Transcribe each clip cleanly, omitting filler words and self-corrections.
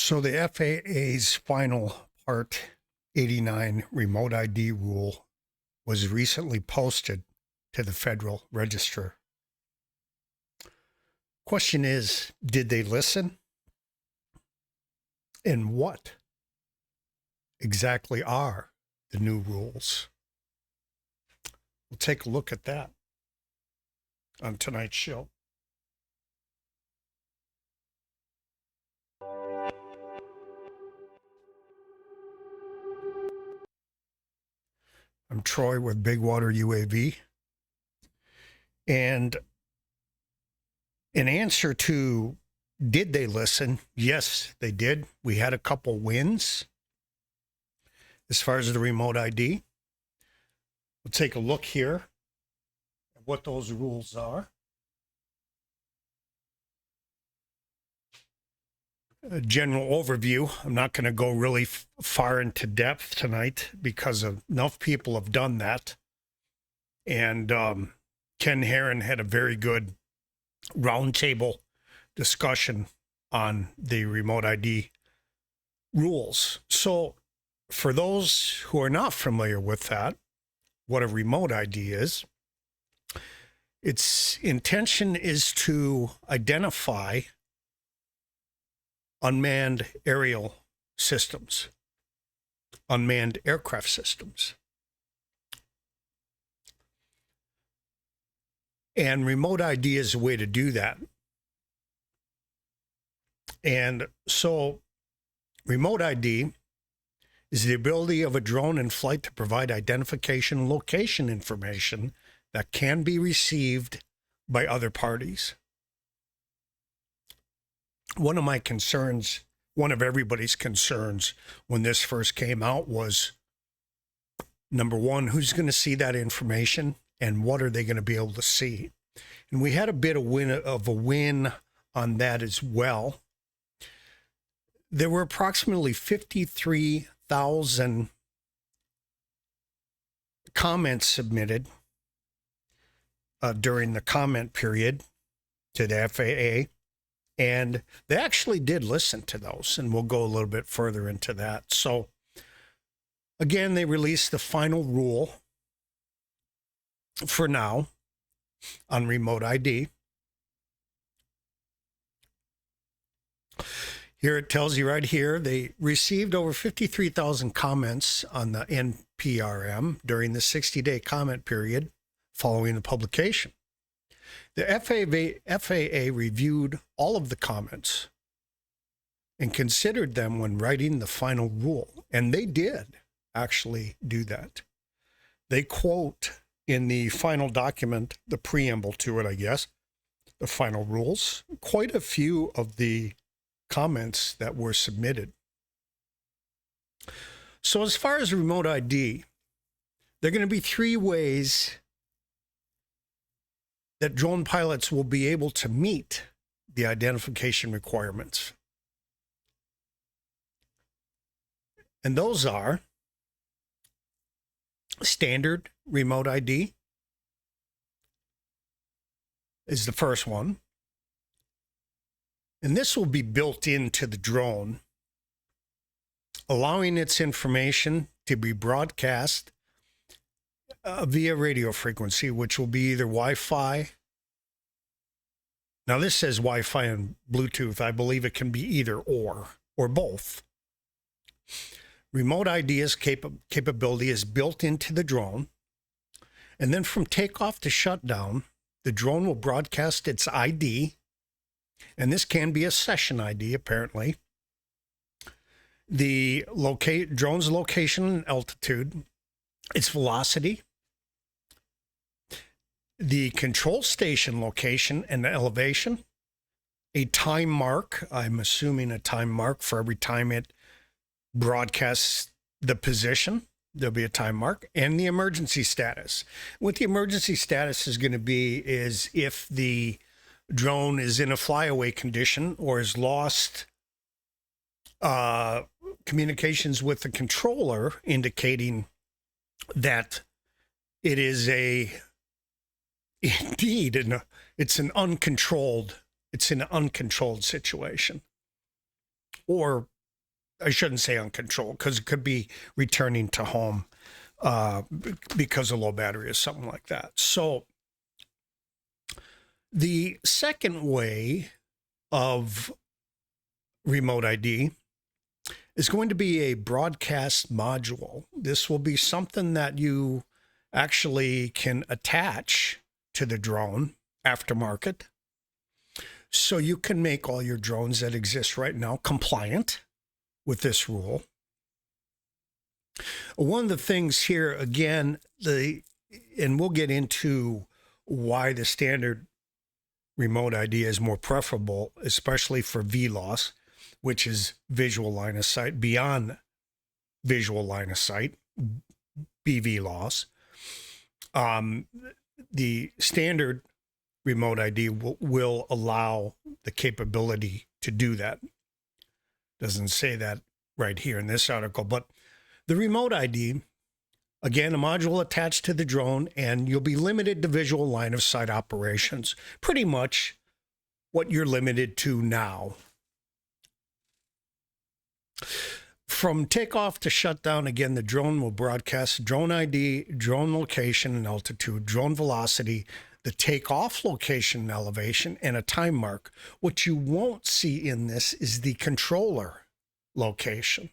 So the FAA's final Part 89 remote ID rule was recently posted to the Federal Register. Question is, did they listen? And what exactly are the new rules? We'll take a look at that on tonight's show. I'm Troy with Big Water UAV. And in answer to, did they listen? Yes, they did. We had a couple wins as far as the remote ID. We'll take a look here at what those rules are. A general overview. I'm not going to go really far into depth tonight because enough people have done that. And Ken Herron had a very good roundtable discussion on the remote ID rules. So for those who are not familiar with that, what a remote ID is, its intention is to identify unmanned aerial systems, unmanned aircraft systems. And remote ID is a way to do that. And so remote ID is the ability of a drone in flight to provide identification and location information that can be received by other parties. One of my concerns, one of everybody's concerns when this first came out was, number one, who's going to see that information and what are they going to be able to see? And we had a bit of a win on that as well. There were approximately 53,000 comments submitted during the comment period to the FAA. And they actually did listen to those, and we'll go a little bit further into that. So, again, they released the final rule for now on remote ID. Here it tells you right here, they received over 53,000 comments on the NPRM during the 60-day comment period following the publication. The FAA reviewed all of the comments and considered them when writing the final rule. And they did actually do that. They quote in the final document, the preamble to it, I guess, the final rules, quite a few of the comments that were submitted. So as far as remote ID, there are going to be three ways that drone pilots will be able to meet the identification requirements. And those are standard remote ID is the first one. And this will be built into the drone, allowing its information to be broadcast via radio frequency, which will be either Wi-Fi. Now this says Wi-Fi and Bluetooth. I believe it can be either or both. Remote ID's capability is built into the drone. And then from takeoff to shutdown, the drone will broadcast its ID. And this can be a session ID, apparently. The drone's location and altitude, its velocity, the control station location and elevation, a time mark, I'm assuming a time mark for every time it broadcasts the position, there'll be a time mark, and the emergency status. What the emergency status is going to be is if the drone is in a flyaway condition or has lost communications with the controller, indicating that it is it's an uncontrolled situation, or I shouldn't say uncontrolled, because it could be returning to home because of low battery or something like that. So the second way of remote ID is going to be a broadcast module. This will be something that you actually can attach to the drone aftermarket. So you can make all your drones that exist right now compliant with this rule. One of the things here, again, and we'll get into why the standard remote ID is more preferable, especially for VLOS, which is visual line of sight, beyond visual line of sight, BVLOS. The standard remote ID will allow the capability to do that. Doesn't say that right here in this article, but the remote ID, again, a module attached to the drone, and you'll be limited to visual line of sight operations, pretty much what you're limited to now. From takeoff to shutdown, again, the drone will broadcast drone ID, drone location and altitude, drone velocity, the takeoff location and elevation, and a time mark. What you won't see in this is the controller location.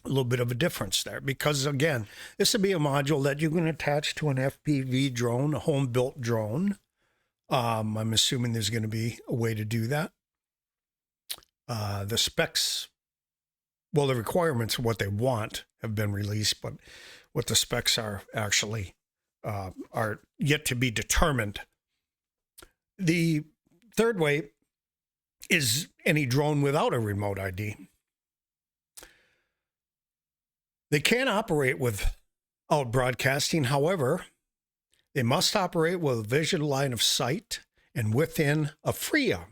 A little bit of a difference there, because again, this would be a module that you can attach to an FPV drone, a home-built drone. I'm assuming there's going to be a way to do that. The specs, well, the requirements of what they want have been released, but what the specs are actually are yet to be determined. The third way is any drone without a remote ID. They can operate without broadcasting. However, they must operate with a visual line of sight and within a FAA.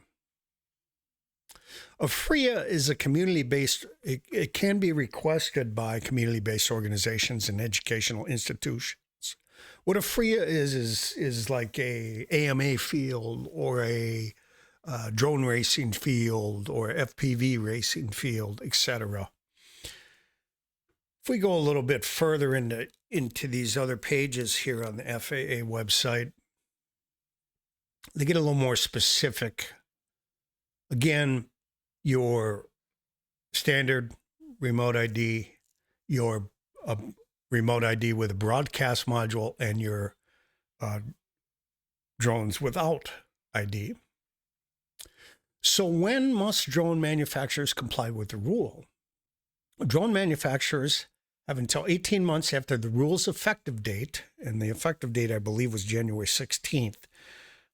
A FAA is a community-based, it can be requested by community-based organizations and educational institutions. What a FAA is like a AMA field or a drone racing field or FPV racing field, etc. If we go a little bit further into these other pages here on the FAA website, they get a little more specific. Again, your standard remote ID, your remote ID with a broadcast module, and your drones without ID. So when must drone manufacturers comply with the rule? Drone manufacturers have until 18 months after the rule's effective date, and the effective date, I believe, was January 16th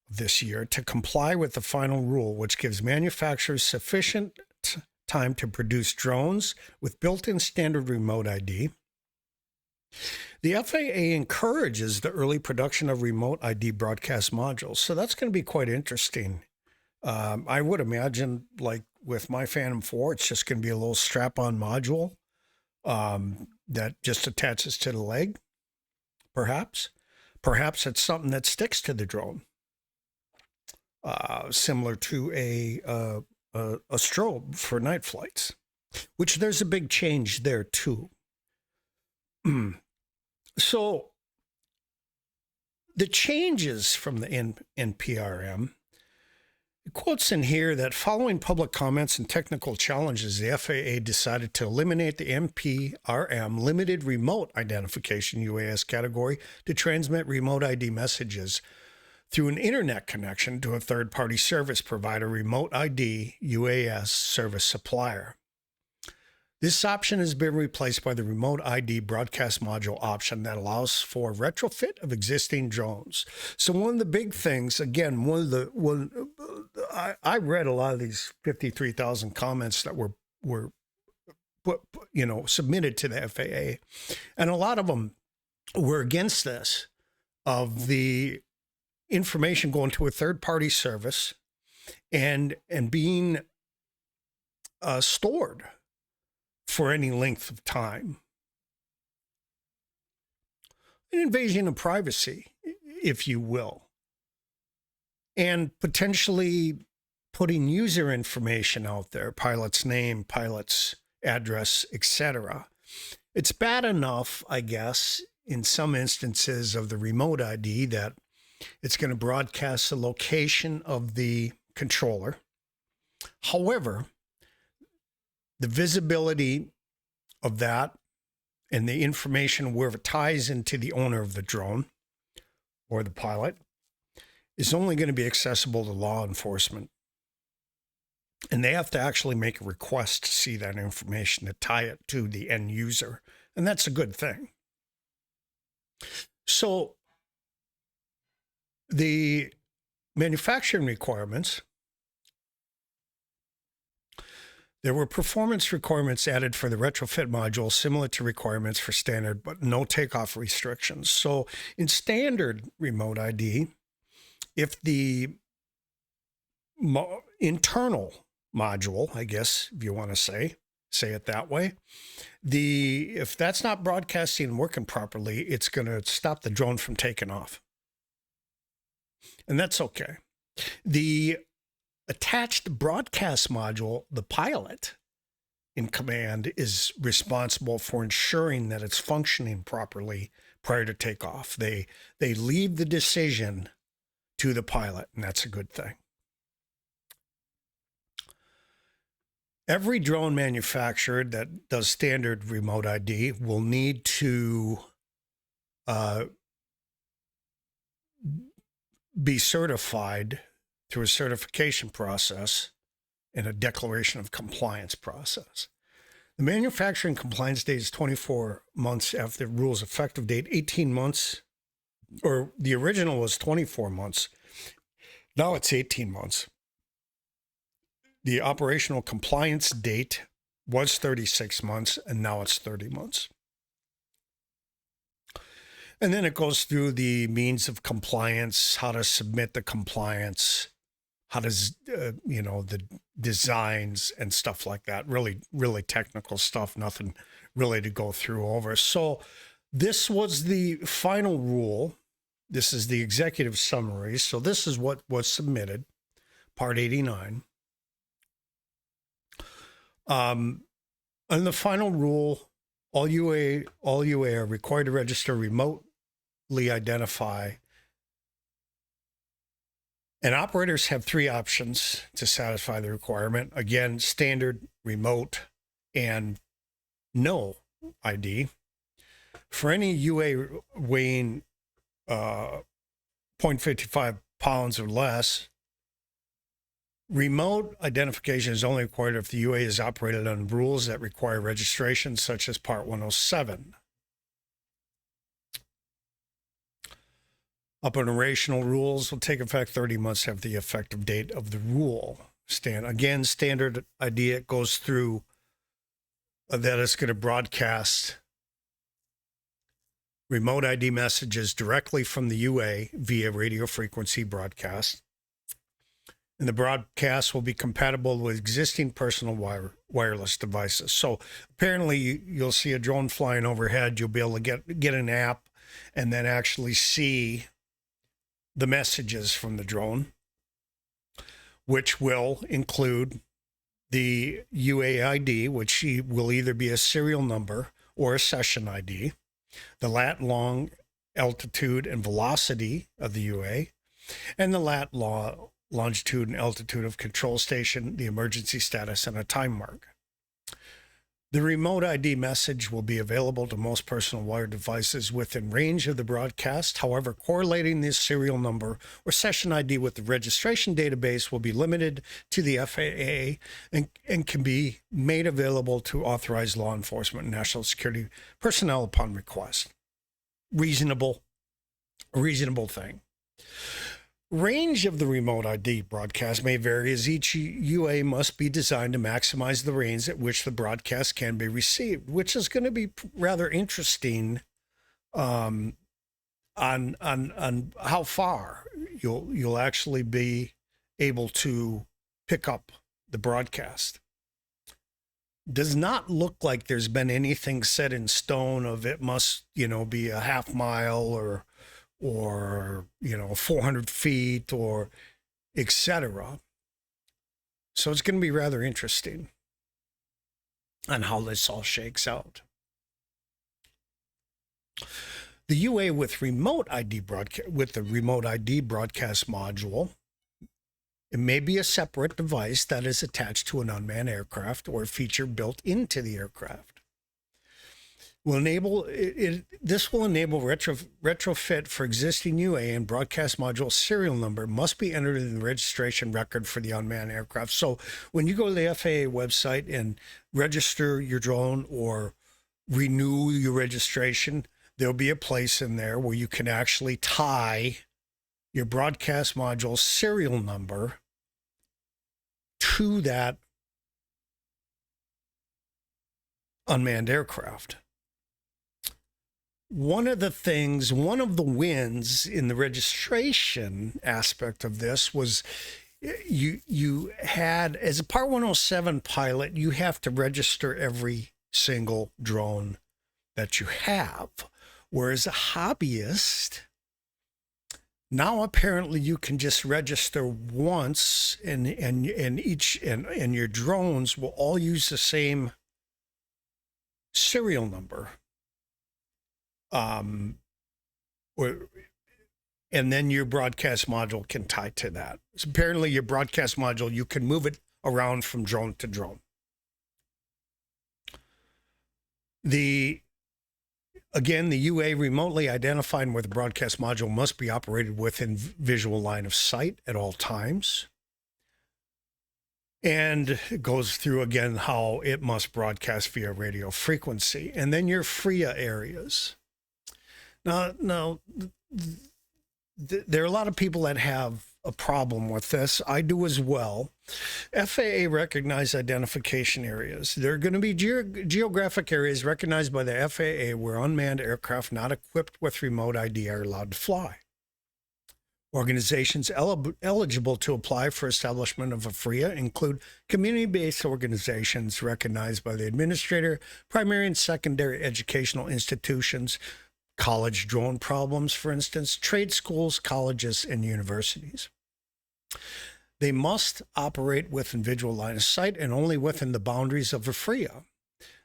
of this year, to comply with the final rule, which gives manufacturers sufficient time to produce drones with built-in standard remote ID. The FAA encourages the early production of remote ID broadcast modules, so that's going to be quite interesting. I would imagine, like with my Phantom 4, it's just going to be a little strap-on module that just attaches to the leg, perhaps. Perhaps it's something that sticks to the drone, similar to a strobe for night flights, which there's a big change there too. So the changes from the NPRM, it quotes in here that following public comments and technical challenges, the FAA decided to eliminate the NPRM limited remote identification UAS category to transmit remote ID messages through an internet connection to a third-party service provider, remote ID UAS service supplier. This option has been replaced by the remote ID broadcast module option that allows for retrofit of existing drones. So one of the big things, again, I read a lot of these 53,000 comments that were submitted to the FAA, and a lot of them were against this, of the information going to a third-party service and being stored for any length of time. An invasion of privacy, if you will, and potentially putting user information out there, pilot's name, pilot's address, etc. It's bad enough, I guess, in some instances of the remote ID that it's going to broadcast the location of the controller. However, the visibility of that and the information where it ties into the owner of the drone or the pilot is only going to be accessible to law enforcement. And they have to actually make a request to see that information to tie it to the end user. And that's a good thing. So the manufacturing requirements, there were performance requirements added for the retrofit module, similar to requirements for standard, but no takeoff restrictions. So in standard remote ID, if the internal module, I guess, if you want to say it that way, if that's not broadcasting and working properly, it's going to stop the drone from taking off. And that's okay. The attached broadcast module, the pilot in command is responsible for ensuring that it's functioning properly prior to takeoff. They leave the decision to the pilot, and that's a good thing. Every drone manufacturer that does standard remote ID will need to be certified through a certification process and a declaration of compliance process. The manufacturing compliance date is 24 months after the rule's effective date, 18 months, or the original was 24 months. Now it's 18 months. The operational compliance date was 36 months, and now it's 30 months. And then it goes through the means of compliance, how to submit the compliance, how does, the designs and stuff like that. Really, really technical stuff, nothing really to go through over. So this was the final rule. This is the executive summary. So this is what was submitted, Part 89. And the final rule, all UA are required to register, remotely identify. And operators have three options to satisfy the requirement. Again, standard, remote, and no ID. For any UA weighing 0.55 pounds or less, remote identification is only required if the UA is operated on rules that require registration, such as Part 107. Operational rules will take effect 30 months after the effective date of the rule. Standard ID, it goes through that it's going to broadcast remote ID messages directly from the UA via radio frequency broadcast. And the broadcast will be compatible with existing personal wireless devices. So apparently you'll see a drone flying overhead. You'll be able to get an app and then actually see the messages from the drone, which will include the UAID, which will either be a serial number or a session ID, the lat, long, altitude, and velocity of the UA, and the lat, longitude, and altitude of control station, the emergency status, and a time mark. The remote ID message will be available to most personal wired devices within range of the broadcast. However, correlating this serial number or session ID with the registration database will be limited to the FAA and can be made available to authorized law enforcement and national security personnel upon request. Reasonable thing. Range of the remote ID broadcast may vary, as each UA must be designed to maximize the range at which the broadcast can be received, which is going to be rather interesting on how far you'll actually be able to pick up the broadcast. Does not look like there's been anything set in stone of it must, be a half mile or 400 feet or etc. So it's going to be rather interesting on how this all shakes out. The UA with remote ID with the remote ID broadcast module, it may be a separate device that is attached to an unmanned aircraft or a feature built into the aircraft. This will enable retrofit for existing UA, and broadcast module serial number must be entered in the registration record for the unmanned aircraft. So when you go to the FAA website and register your drone or renew your registration, there'll be a place in there where you can actually tie your broadcast module serial number to that unmanned aircraft. One of the wins in the registration aspect of this was you had, as a Part 107 pilot, you have to register every single drone that you have. Whereas a hobbyist, now apparently you can just register once and your drones will all use the same serial number. And then your broadcast module can tie to that. So apparently your broadcast module, you can move it around from drone to drone. The UA remotely identified with the broadcast module must be operated within visual line of sight at all times. And it goes through again how it must broadcast via radio frequency. And then your FRIA areas. Now, there are a lot of people that have a problem with this. I do as well. FAA recognized identification areas. There are going to be geographic areas recognized by the FAA where unmanned aircraft not equipped with remote ID are allowed to fly. Organizations eligible to apply for establishment of a FRIA include community-based organizations recognized by the administrator, primary and secondary educational institutions, college drone problems, for instance, trade schools, colleges, and universities. They must operate within visual line of sight and only within the boundaries of a FRIA.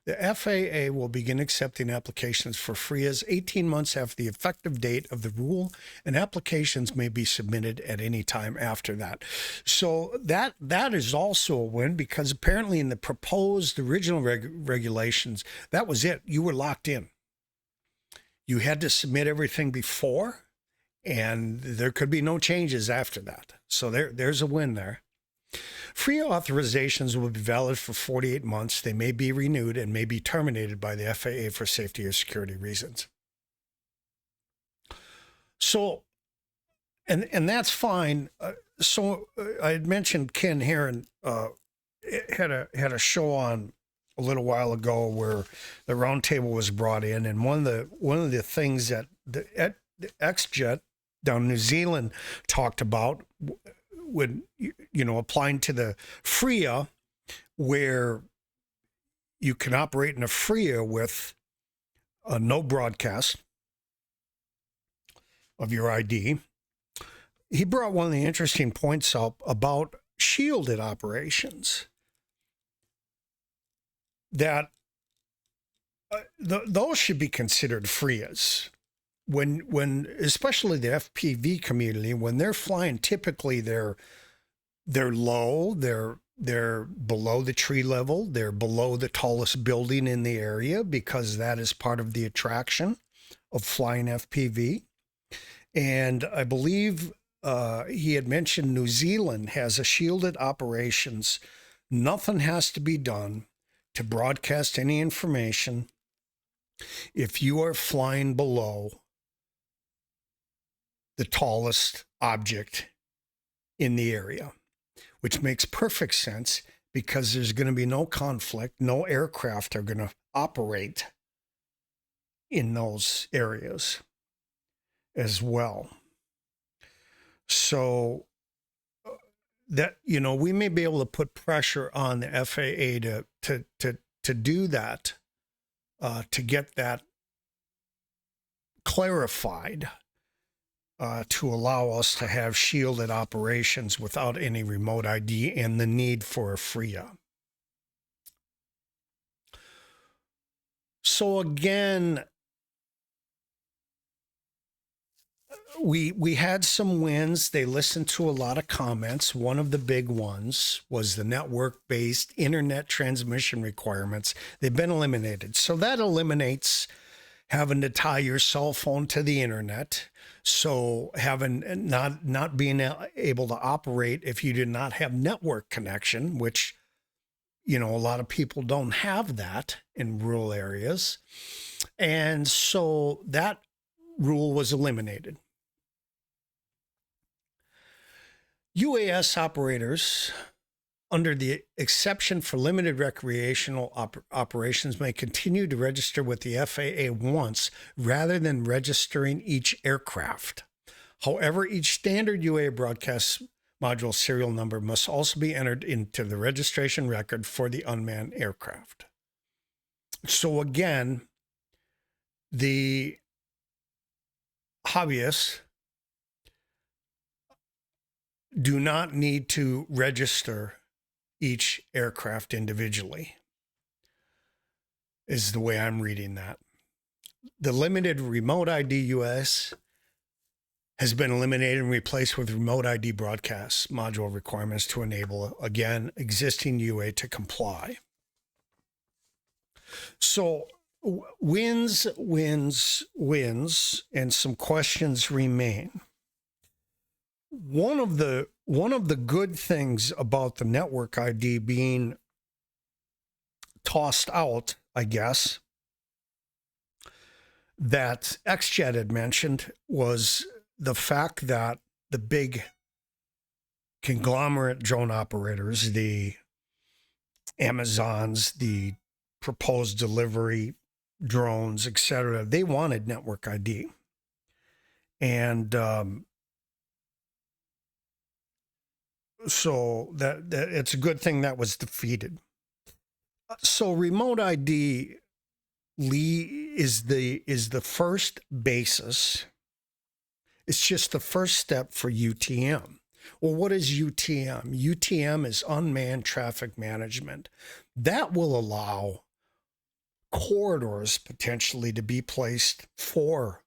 The FAA will begin accepting applications for FRIAs 18 months after the effective date of the rule, and applications may be submitted at any time after that. So that is also a win, because apparently in the proposed original regulations, that was it. You were locked in. You had to submit everything before, and there could be no changes after that. So there's a win there. FRIA authorizations will be valid for 48 months. They may be renewed and may be terminated by the FAA for safety or security reasons. So, and that's fine. I had mentioned Ken Heron had a show on a little while ago where the roundtable was brought in, and one of the things that the XJet down in New Zealand talked about when applying to the FRIA, where you can operate in a FRIA with no broadcast of your ID. He brought one of the interesting points up about shielded operations, that those should be considered FRIAs. When especially the FPV community, when they're flying, typically they're low, they're below the tree level, they're below the tallest building in the area, because that is part of the attraction of flying FPV. And I believe he had mentioned New Zealand has a shielded operations. Nothing has to be done to broadcast any information if you are flying below the tallest object in the area, which makes perfect sense, because there's going to be no conflict. No aircraft are going to operate in those areas as well. So that, we may be able to put pressure on the FAA to do that, to get that clarified. to allow us to have shielded operations without any remote ID and the need for a FRIA. So again, we had some wins. They listened to a lot of comments. One of the big ones was the network-based internet transmission requirements. They've been eliminated. So that eliminates having to tie your cell phone to the internet. So having not being able to operate if you did not have network connection, which, you know, a lot of people don't have that in rural areas. And so that rule was eliminated. UAS operators, under the exception for limited recreational operations, may continue to register with the FAA once rather than registering each aircraft. However, each standard UA broadcast module serial number must also be entered into the registration record for the unmanned aircraft. So again, the hobbyists do not need to register each aircraft individually, is the way I'm reading that. The limited remote ID US has been eliminated and replaced with remote ID broadcast module requirements to enable, again, existing UA to comply. So wins, and some questions remain. One of the good things about the network ID being tossed out, I guess, that XJet had mentioned was the fact that the big conglomerate drone operators, the Amazons, the proposed delivery drones, etc., they wanted network ID. And so that it's a good thing that was defeated. So remote ID, Lee, is the first basis. It's just the first step for UTM. Well, what is UTM? UTM is unmanned traffic management. That will allow corridors potentially to be placed for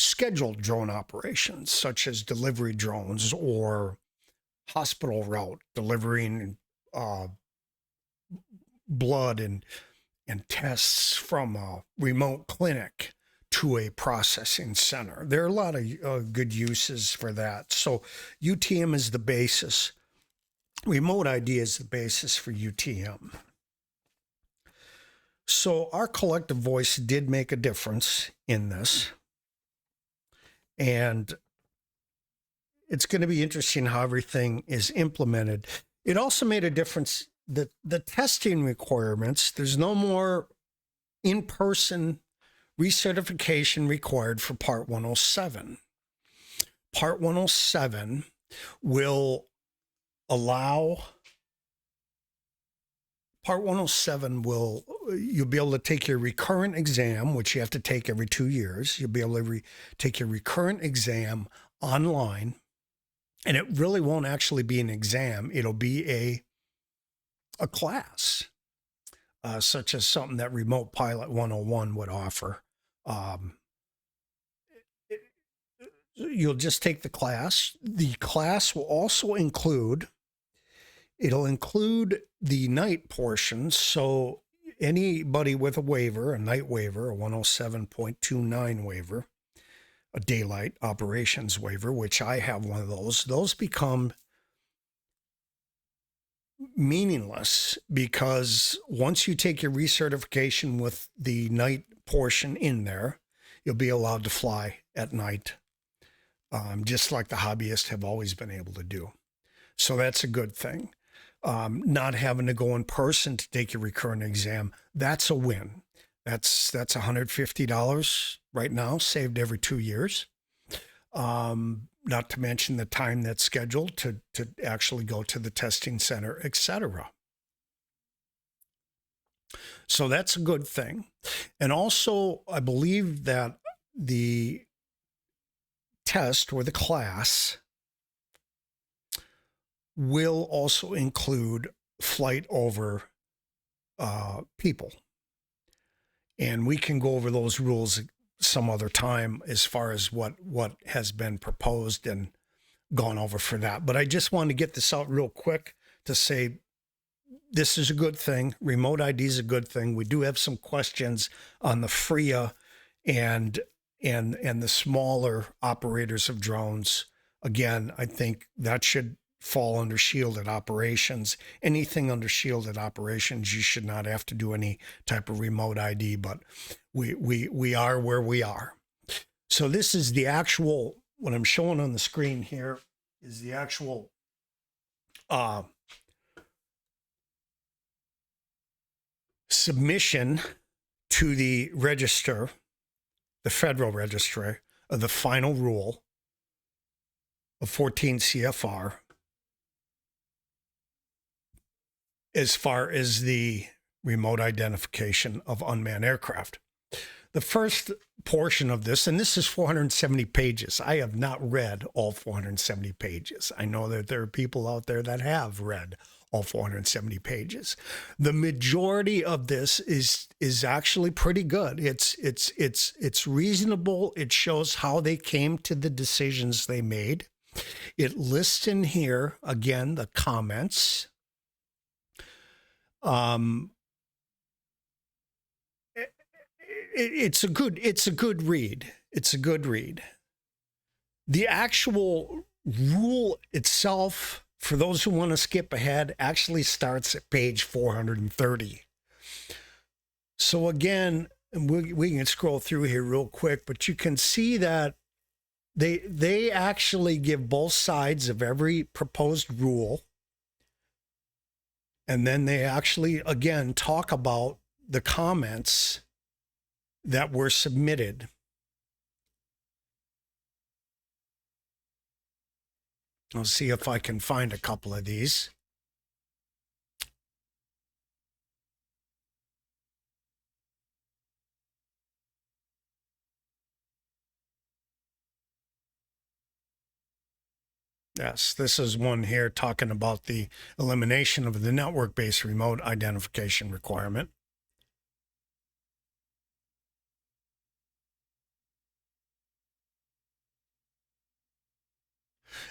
scheduled drone operations, such as delivery drones or hospital route delivering blood and tests from a remote clinic to a processing center. There are a lot of good uses for that. So UTM is the basis. Remote ID is the basis for UTM. So our collective voice did make a difference in this. And it's going to be interesting how everything is implemented. It also made a difference that the testing requirements, there's no more in-person recertification required for Part 107. Part 107 will allow, you'll be able to take your recurrent exam, which you have to take every 2 years. You'll be able to take your recurrent exam online, and it really won't actually be an exam. It'll be a class, such as something that Remote Pilot 101 would offer. You'll just take the class. The class will also include the night portion. So anybody with a waiver, a night waiver, a 107.29 waiver, a daylight operations waiver, which I have one of those become meaningless, because once you take your recertification with the night portion in there, you'll be allowed to fly at night, just like the hobbyists have always been able to do. So that's a good thing. Not having to go in person to take your recurrent exam, that's a win. That's $150 right now, saved every 2 years. Not to mention the time that's scheduled to actually go to the testing center, etc. So that's a good thing. And also, I believe that the test or the class will also include flight over people. And we can go over those rules some other time as far as what has been proposed and gone over for that. But I just wanted to get this out real quick to say this is a good thing. Remote ID is a good thing. We do have some questions on the FRIA and the smaller operators of drones. Again, I think that should fall under shielded operations. Anything under shielded operations, you should not have to do any type of remote ID, but we are where we are. So this is the actual, what I'm showing on the screen here is the actual submission to the register, the federal registry, of the final rule of 14 CFR as far as the remote identification of unmanned aircraft. The first portion of this, and this is 470 pages. I have not read all 470 pages. I know that there are people out there that have read all 470 pages. The majority of this is actually pretty good. It's reasonable. It shows how they came to the decisions they made. It lists in here again the comments. It's a good read. It's a good read. The actual rule itself, for those who want to skip ahead, actually starts at page 430. So again, we can scroll through here real quick, but you can see that they actually give both sides of every proposed rule. And then they actually, again, talk about the comments that were submitted. I'll see if I can find a couple of these. Yes, this is one here talking about the elimination of the network-based remote identification requirement.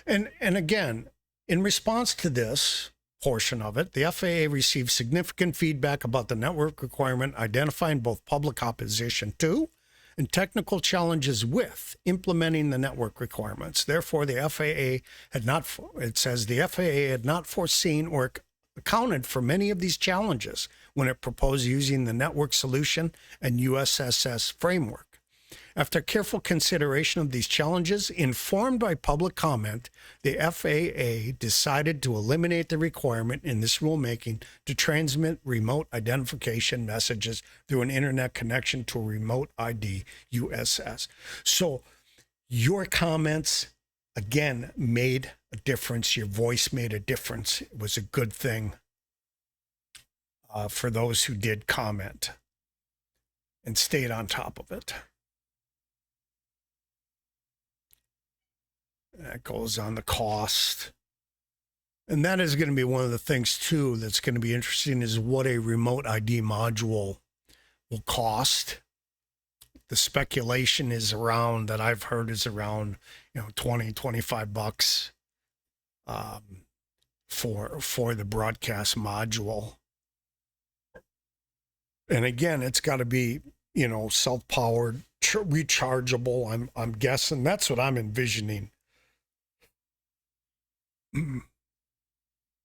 And again, in response to this portion of it, the FAA received significant feedback about the network requirement, identifying both public opposition to and technical challenges with implementing the network requirements. Therefore, the FAA had not, it says the FAA had not foreseen or accounted for many of these challenges when it proposed using the network solution and USSS framework. After careful consideration of these challenges, informed by public comment, the FAA decided to eliminate the requirement in this rulemaking to transmit remote identification messages through an internet connection to a remote ID USS. So your comments, again, made a difference. Your voice made a difference. It was a good thing for those who did comment and stayed on top of it. That goes on the cost. And that is going to be one of the things, too, that's going to be interesting is what a remote ID module will cost. The speculation is around, that I've heard is around, $20-25 for the broadcast module. And again, it's got to be, self-powered, rechargeable. I'm guessing that's what I'm envisioning.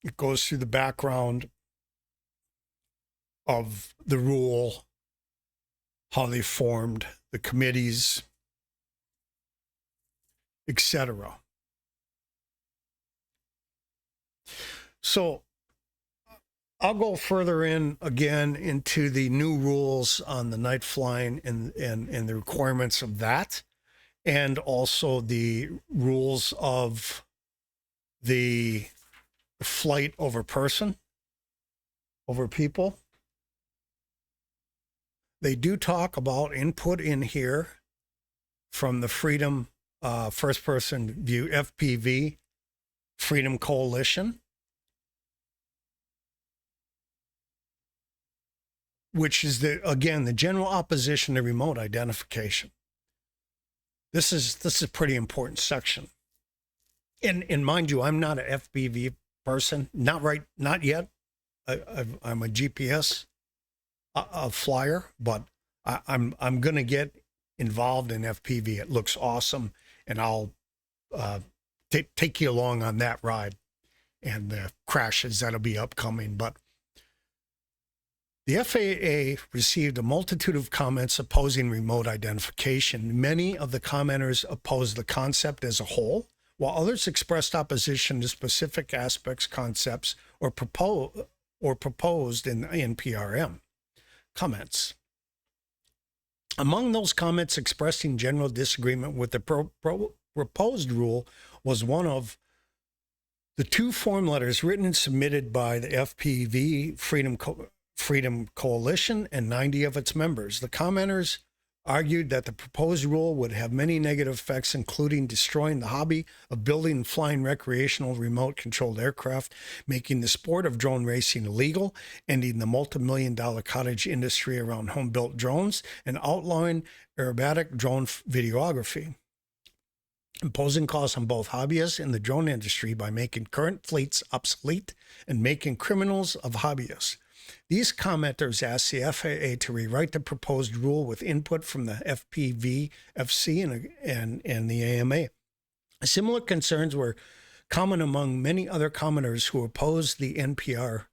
It goes through the background of the rule, how they formed, the committees, etc. So I'll go further in again into the new rules on the night flying and the requirements of that, and also the rules of the flight over person, over people. They do talk about input in here from the Freedom first person view FPV Freedom Coalition, which is the general opposition to remote identification. This is a pretty important section. And mind you, I'm not an FPV person, not yet. I'm a GPS flyer, but I'm going to get involved in FPV. It looks awesome, and I'll take you along on that ride and the crashes that'll be upcoming. But the FAA received a multitude of comments opposing remote identification. Many of the commenters opposed the concept as a whole, while others expressed opposition to specific aspects, concepts, or proposed in NPRM comments. Among those comments expressing general disagreement with the proposed rule was one of the two form letters written and submitted by the FPV Freedom Coalition and 90 of its members. The commenters argued that the proposed rule would have many negative effects, including destroying the hobby of building and flying recreational remote-controlled aircraft, making the sport of drone racing illegal, ending the multi-million-dollar cottage industry around home-built drones, and outlawing aerobatic drone videography, imposing costs on both hobbyists and the drone industry by making current fleets obsolete and making criminals of hobbyists. These commenters asked the FAA to rewrite the proposed rule with input from the FPV, FC, and the AMA. Similar concerns were common among many other commenters who opposed the NPRM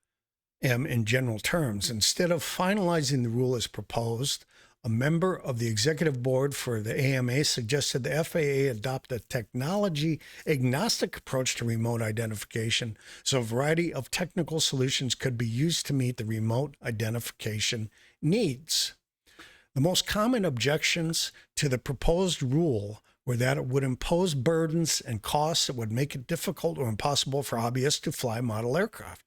in general terms. Instead of finalizing the rule as proposed, a member of the executive board for the AMA suggested the FAA adopt a technology-agnostic approach to remote identification, so a variety of technical solutions could be used to meet the remote identification needs. The most common objections to the proposed rule were that it would impose burdens and costs that would make it difficult or impossible for hobbyists to fly model aircraft,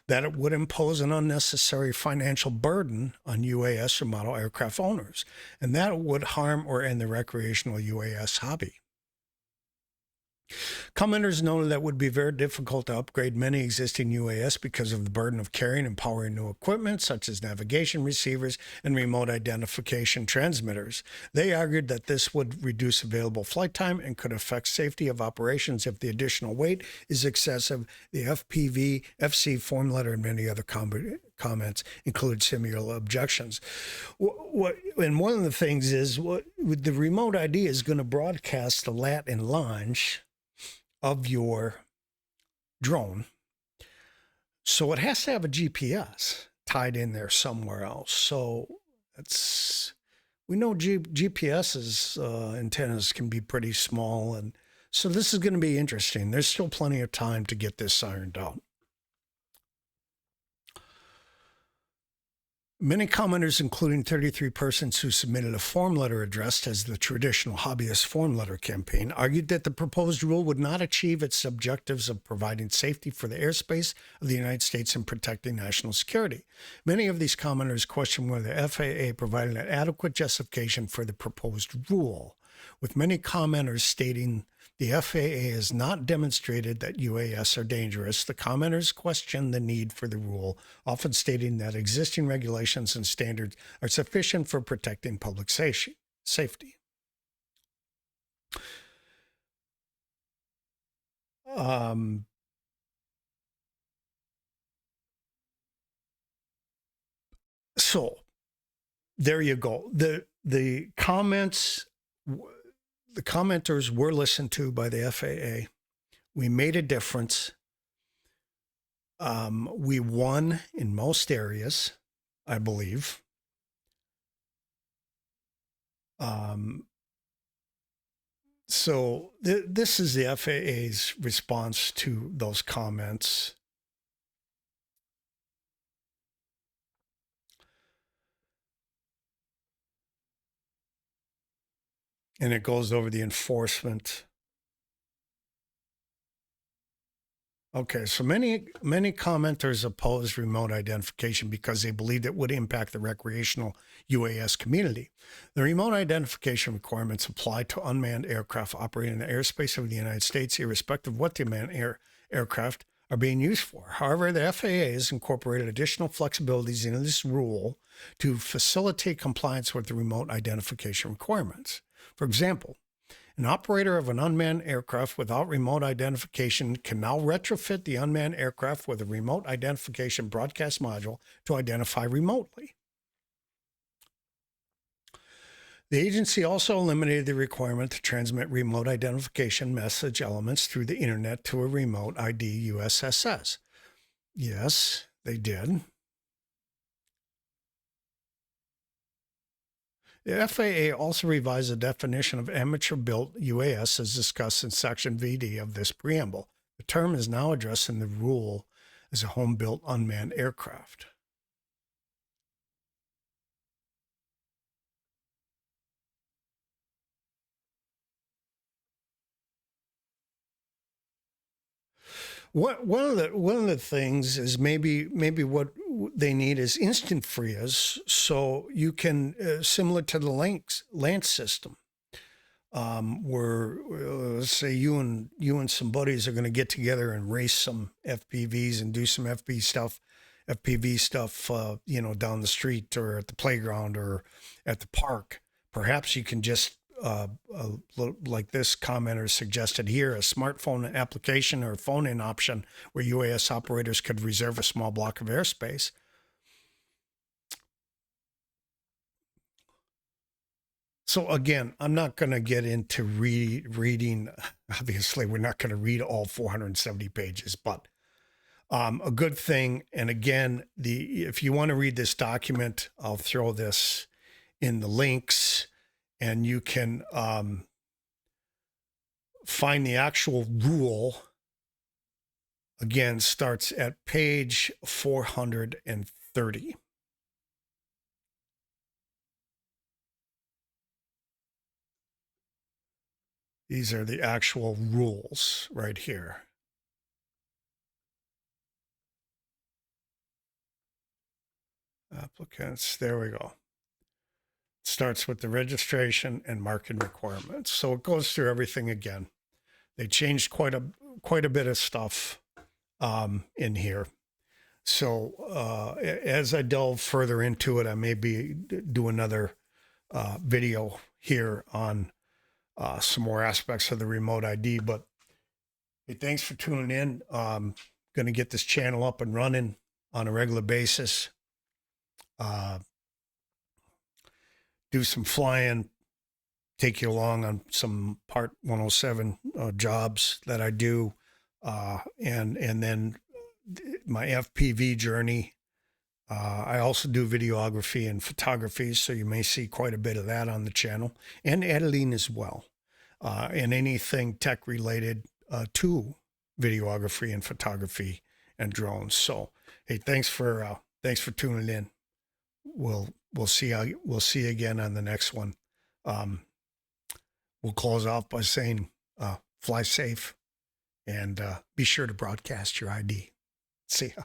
that it would impose an unnecessary financial burden on UAS or model aircraft owners, and that it would harm or end the recreational UAS hobby. Commenters noted that it would be very difficult to upgrade many existing UAS because of the burden of carrying and powering new equipment, such as navigation receivers and remote identification transmitters. They argued that this would reduce available flight time and could affect safety of operations if the additional weight is excessive. The FPV, FC form letter and many other comments include similar objections. And one of the things is, the remote ID is going to broadcast the lat and longe of your drone. So it has to have a GPS tied in there somewhere else. So we know GPS's antennas can be pretty small. And so this is going to be interesting. There's still plenty of time to get this ironed out. Many commenters, including 33 persons who submitted a form letter addressed as the traditional hobbyist form letter campaign, argued that the proposed rule would not achieve its objectives of providing safety for the airspace of the United States and protecting national security. Many of these commenters questioned whether the FAA provided an adequate justification for the proposed rule, with many commenters stating the FAA has not demonstrated that UAS are dangerous. The commenters questioned the need for the rule, often stating that existing regulations and standards are sufficient for protecting public safety. So there you go. The comments. The commenters were listened to by the FAA. We made a difference. We won in most areas, I believe. So this is the FAA's response to those comments. And it goes over the enforcement. Okay, so many commenters oppose remote identification because they believed it would impact the recreational UAS community. The remote identification requirements apply to unmanned aircraft operating in the airspace of the United States, irrespective of what the unmanned aircraft are being used for. However, the FAA has incorporated additional flexibilities into this rule to facilitate compliance with the remote identification requirements. For example, an operator of an unmanned aircraft without remote identification can now retrofit the unmanned aircraft with a remote identification broadcast module to identify remotely. The agency also eliminated the requirement to transmit remote identification message elements through the internet to a remote ID USSS. Yes, they did. The FAA also revised the definition of amateur-built UAS as discussed in Section VD of this preamble. The term is now addressed in the rule as a home-built unmanned aircraft. One of the things is maybe what they need is instant FRIAs, so you can similar to the Lance system, where let's say you and some buddies are going to get together and race some FPVs and do some FPV stuff, down the street or at the playground or at the park. Perhaps you can just like this commenter suggested here, a smartphone application or phone-in option where UAS operators could reserve a small block of airspace. So again, I'm not going to get into reading. Obviously, we're not going to read all 470 pages, but a good thing. And again, if you want to read this document, I'll throw this in the links, and you can find the actual rule. Again, starts at page 430. These are the actual rules right here. Applicants, there we go. It starts with the registration and marking requirements. So it goes through everything again. They changed quite a bit of stuff in here. So as I delve further into it, I may do another video here on some more aspects of the remote ID. But hey, thanks for tuning in. Going to get this channel up and running on a regular basis. Do some flying, take you along on some Part 107 jobs that I do, and then my FPV journey. I also do videography and photography, so you may see quite a bit of that on the channel, and editing as well, and anything tech related to videography and photography and drones. So, hey, thanks for tuning in. We'll see you again on the next one. We'll close off by saying, fly safe and be sure to broadcast your ID. See ya.